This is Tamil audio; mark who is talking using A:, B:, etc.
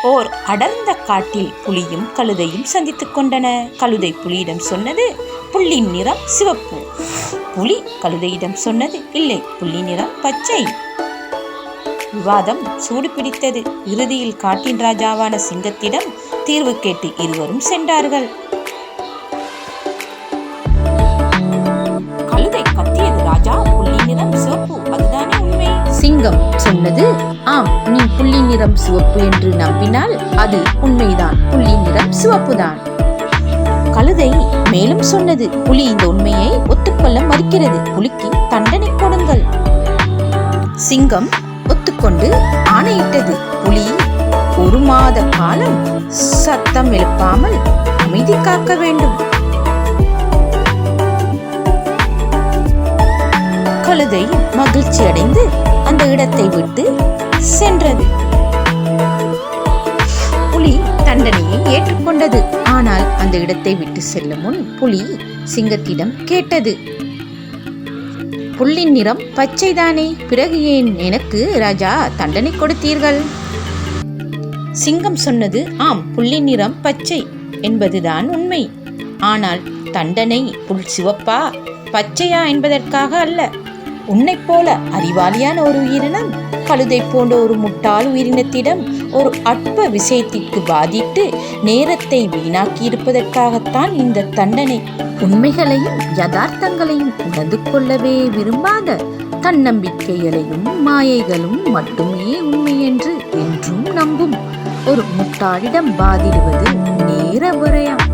A: ஓர் அடர்ந்த காட்டில் புலியும் கழுதையும் சந்தித்துக் கொண்டன. கழுதை புலியிடம் சொன்னது, புல்லின் நிறம் சிவப்பு. புலி கழுதையிடம் சொன்னது, இல்லை, புல்லின் நிறம் பச்சை. விவாதம் சூடு பிடித்தது. இறுதியில் காட்டின் ராஜாவான சிங்கத்திடம் தீர்வு கேட்டு இருவரும் சென்றார்கள். கழுதை கத்தியது, ராஜா, புல்லின் நிறம் சிவப்பு, அதுதானே உண்மை? சிங்கம் சொன்னது, ஆம், நீ புல்லின் நிறம் சிவப்பு என்று நம்பினால் அது உண்மைதான், புல்லின் நிறம் சிவப்புதான். கழுதை மேலும் சொன்னது, புலி இந்த உண்மையை ஒத்துக்கொள்ள மறுக்கிறது, புலிக்கு தண்டனை கொடுங்கள். சிங்கம் ஒத்துக்கொண்டு ஆணையிட்டது, புலி 1 மாத காலம் சத்தம் எழுப்பாமல் அமைதி காக்க வேண்டும். கழுதை மகிழ்ச்சி அடைந்து அந்த இடத்தை விட்டு சென்றது. புலி தண்டனையை ஏற்றுக்கொண்டது. ஆனால் அந்த இடத்தை விட்டு செல்லும் முன் புலி சிங்கத்திடம் கேட்டது, புல்லின் நிறம் பச்சைதானே, பிறகு ஏன் எனக்கு ராஜா தண்டனை கொடுத்தீர்கள்? சிங்கம் சொன்னது, ஆம், புல்லின் நிறம் பச்சை என்பதுதான் உண்மை. ஆனால் தண்டனை புல் சிவப்பா பச்சையா என்பதற்காக அல்ல. உன்னை போல அறிவாளியான ஒரு உயிரினம் கழுதை போன்ற ஒரு முட்டாள் உயிரினத்திடம் ஒரு அற்ப விஷயத்திற்கு பாதித்து நேரத்தை வீணாக்கி இருப்பதற்காகத்தான் இந்த தண்டனை. உண்மைகளையும் யதார்த்தங்களையும் உணர்ந்து கொள்ளவே விரும்பாத தன்னம்பிக்கைகளையும் மாயைகளும் மட்டுமே உண்மை என்று என்றும் நம்பும் ஒரு முட்டாளிடம் பாதிடுவது நேர விரயம்.